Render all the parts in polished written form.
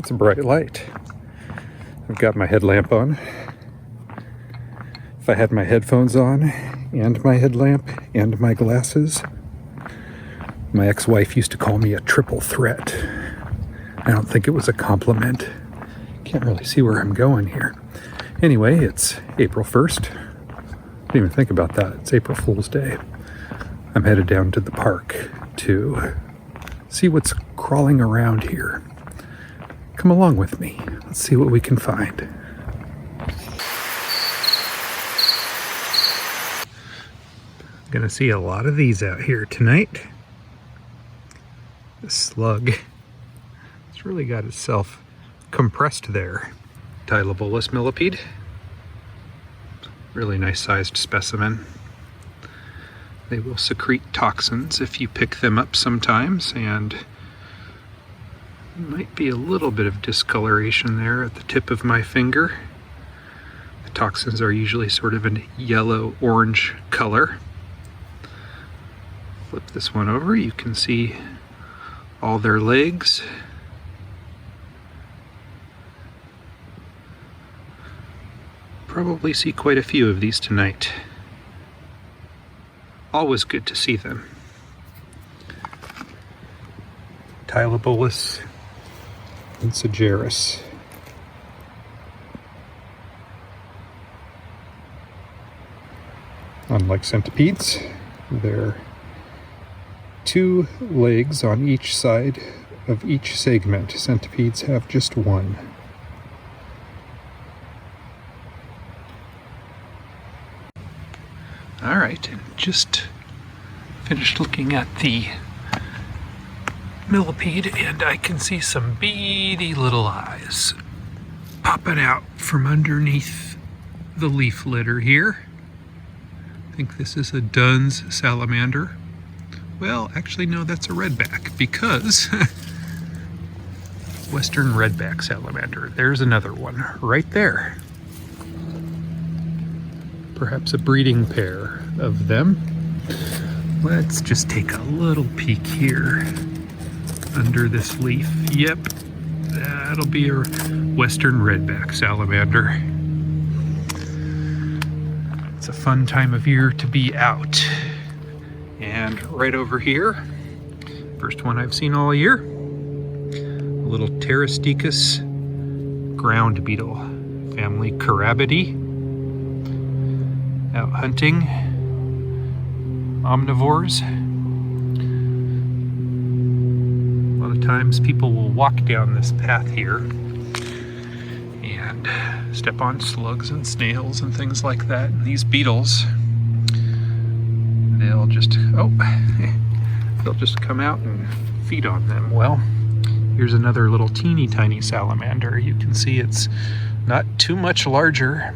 It's a bright light. I've got my headlamp on. If I had my headphones on and my headlamp and my glasses, my ex-wife used to call me a triple threat. I don't think it was a compliment. Can't really see where I'm going here. Anyway, it's April 1st. Didn't even think about that. It's April Fool's Day. I'm headed down to the park to see what's crawling around here. Come along with me. Let's see what we can find. Gonna see a lot of these out here tonight. The slug. It's really got itself compressed there. Tylobolus millipede. Really nice sized specimen. They will secrete toxins if you pick them up sometimes, and might be a little bit of discoloration there at the tip of my finger. The toxins are usually sort of a yellow-orange color. Flip this one over, you can see all their legs. Probably see quite a few of these tonight. Always good to see them. Tylobolus insigeris. Unlike centipedes, they're 2 legs on each side of each segment. Centipedes have just 1. All right, just finished looking at the millipede, and I can see some beady little eyes popping out from underneath the leaf litter here. I think this is a Dunn's salamander. Well, actually, no, that's a redback, because Western redback salamander. There's another one right there. Perhaps a breeding pair of them. Let's just take a little peek here under this leaf. Yep, that'll be a Western redback salamander. It's a fun time of year to be out. And right over here, first one I've seen all year, a little Pterostechus ground beetle, family Carabidae. Out hunting, omnivores. A lot of times people will walk down this path here and step on slugs and snails and things like that. And these beetles, they'll just come out and feed on them. Well, here's another little teeny tiny salamander. You can see it's not too much larger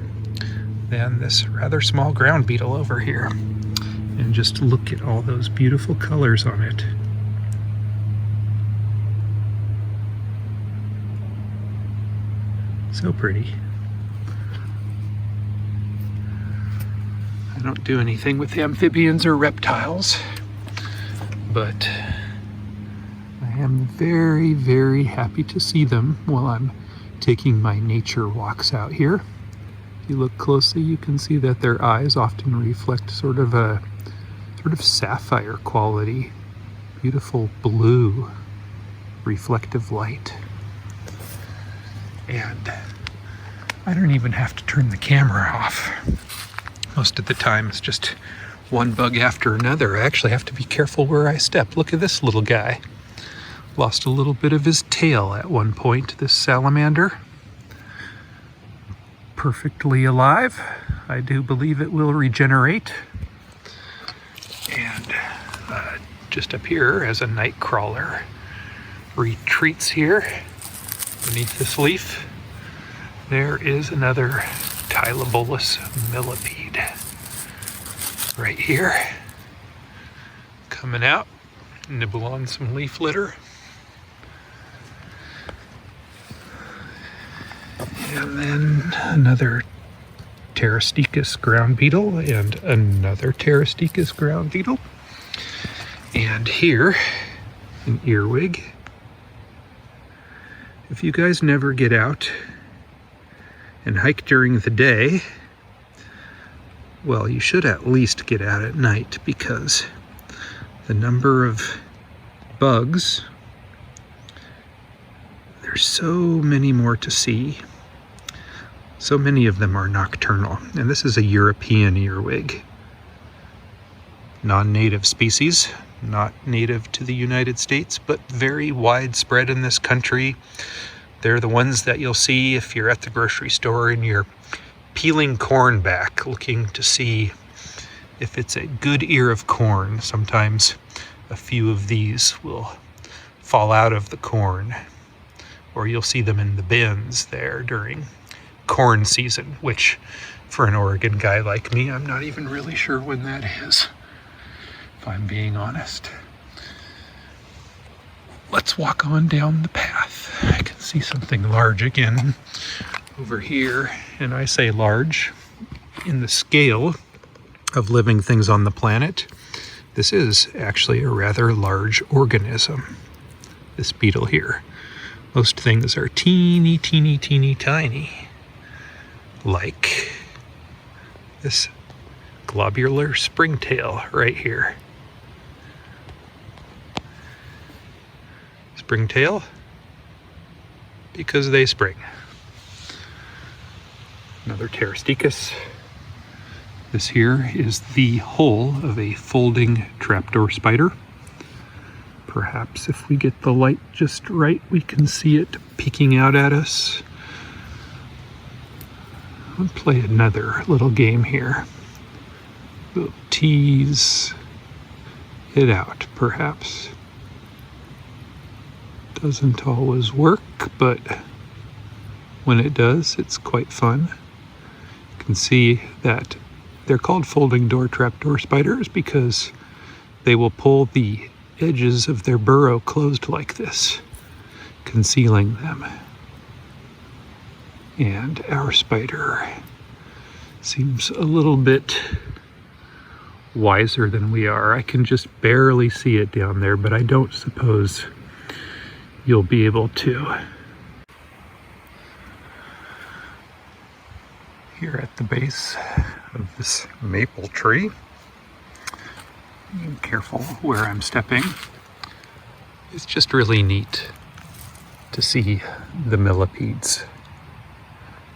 than this rather small ground beetle over here. And just look at all those beautiful colors on it. So pretty. I don't do anything with amphibians or reptiles, but I am very, very happy to see them while I'm taking my nature walks out here. If you look closely, you can see that their eyes often reflect sort of sapphire quality, beautiful blue reflective light. And I don't even have to turn the camera off. Most of the time it's just one bug after another. I actually have to be careful where I step. Look at this little guy. Lost a little bit of his tail at one point, this salamander. Perfectly alive. I do believe it will regenerate. And just up here, as a night crawler retreats here beneath this leaf, there is another Tylobolus millipede right here, coming out, nibble on some leaf litter. And then another Pterostechus ground beetle and another Pterostechus ground beetle. And here, an earwig. If you guys never get out and hike during the day, well, you should at least get out at night, because the number of bugs, there's so many more to see. So many of them are nocturnal, and this is a European earwig. Non-native species, not native to the United States, but very widespread in this country. They're the ones that you'll see if you're at the grocery store and you're peeling corn back, looking to see if it's a good ear of corn. Sometimes a few of these will fall out of the corn, or you'll see them in the bins there during corn season, which for an Oregon guy like me, I'm not even really sure when that is, if I'm being honest. Let's walk on down the path. I can see something large again over here, and I say large in the scale of living things on the planet. This is actually a rather large organism, this beetle here. Most things are teeny, teeny, teeny, tiny, like this globular springtail right here. Springtail, because they spring. Another Pterosticus. This here is the hole of a folding trapdoor spider. Perhaps if we get the light just right, we can see it peeking out at us. I'll play another little game here. We'll tease it out, perhaps. Doesn't always work, but when it does, it's quite fun. You can see that they're called folding door trapdoor spiders because they will pull the edges of their burrow closed like this, concealing them. And our spider seems a little bit wiser than we are. I can just barely see it down there, but I don't suppose you'll be able to. Here at the base of this maple tree, being careful where I'm stepping, it's just really neat to see the millipedes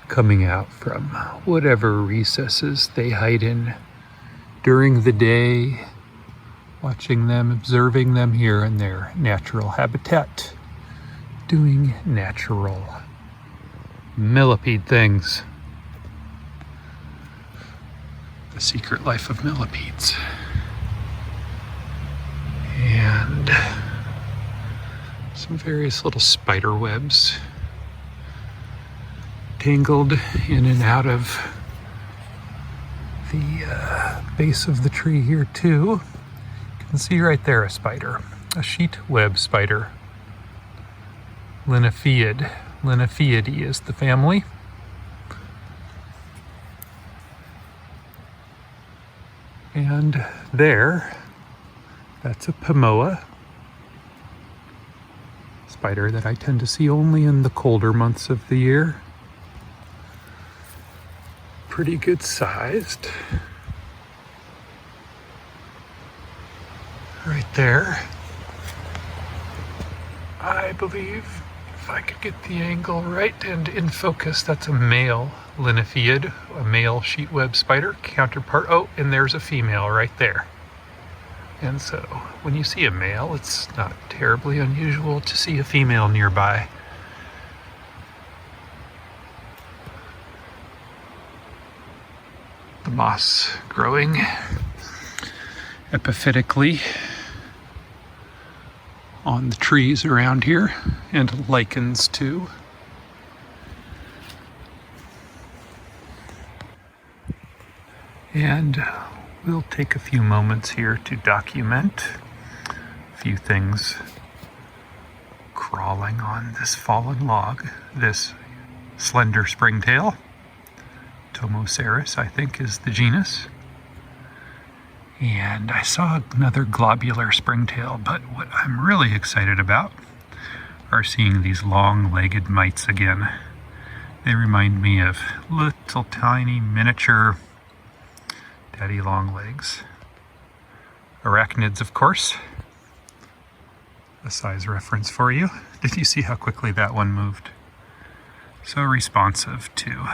coming out from whatever recesses they hide in during the day, watching them, observing them here in their natural habitat, doing natural millipede things. The secret life of millipedes. And some various little spider webs tangled in and out of the base of the tree here too. You can see right there a spider, a sheet web spider. Lichens. Lichenidae is the family. And there, that's a Pomoa spider that I tend to see only in the colder months of the year. Pretty good sized. Right there. I believe, if I could get the angle right and in focus, that's a male Lichenidae, a male sheet web spider counterpart. Oh, and there's a female right there. And so when you see a male, it's not terribly unusual to see a female nearby. The moss growing epiphytically on the trees around here, and lichens too. And we'll take a few moments here to document a few things crawling on this fallen log. This slender springtail, Tomoceras, I think is the genus. And I saw another globular springtail, but what I'm really excited about are seeing these long-legged mites again. They remind me of little tiny miniature daddy long legs. Arachnids, of course. A size reference for you. Did you see how quickly that one moved? So responsive to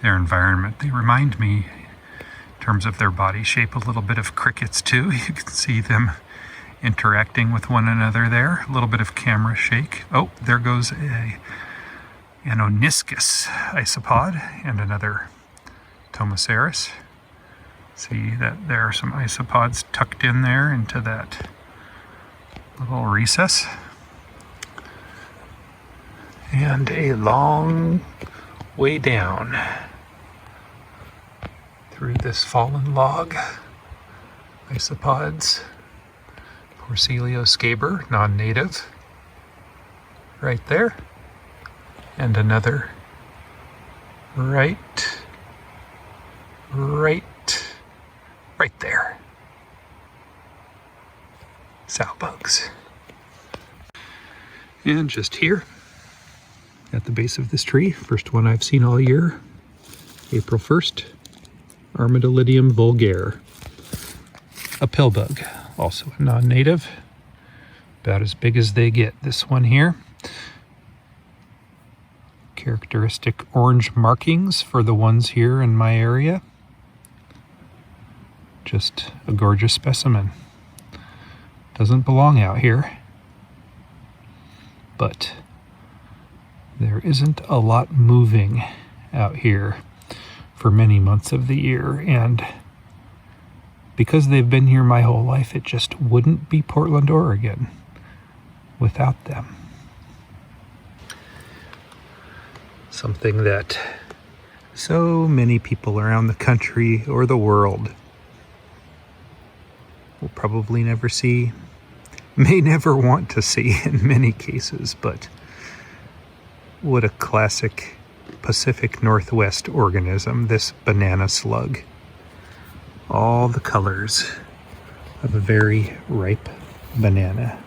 their environment. They remind me, in terms of their body shape, a little bit of crickets too. You can see them interacting with one another there. A little bit of camera shake. Oh, there goes an oniscus isopod and another Tomoceras. See that there are some isopods tucked in there into that little recess. And a long way down through this fallen log. Isopods. Porcelio scaber, non-native. Right there. And another right there. Sow bugs. And just here at the base of this tree, first one I've seen all year, April 1st, Armadillidium vulgare, a pill bug, also a non-native, about as big as they get. This one here, characteristic orange markings for the ones here in my area. Just a gorgeous specimen. Doesn't belong out here, but there isn't a lot moving out here for many months of the year, and because they've been here my whole life, it just wouldn't be Portland, Oregon without them. Something that so many people around the country or the world will probably never see, may never want to see in many cases, but what a classic Pacific Northwest organism, this banana slug. All the colors of a very ripe banana.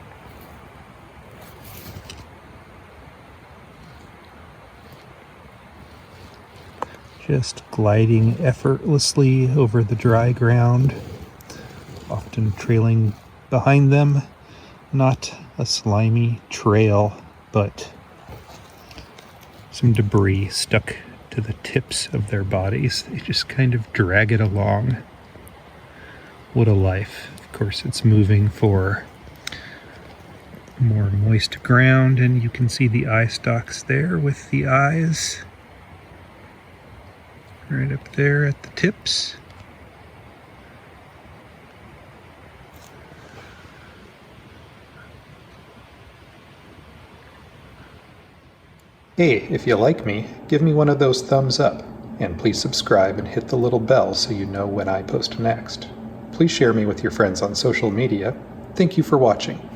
Just gliding effortlessly over the dry ground, often trailing behind them, not a slimy trail, but some debris stuck to the tips of their bodies. They just kind of drag it along. What a life. Of course, it's moving for more moist ground, and you can see the eye stalks there with the eyes right up there at the tips. Hey, if you like me, give me one of those thumbs up, and please subscribe and hit the little bell so you know when I post next. Please share me with your friends on social media. Thank you for watching.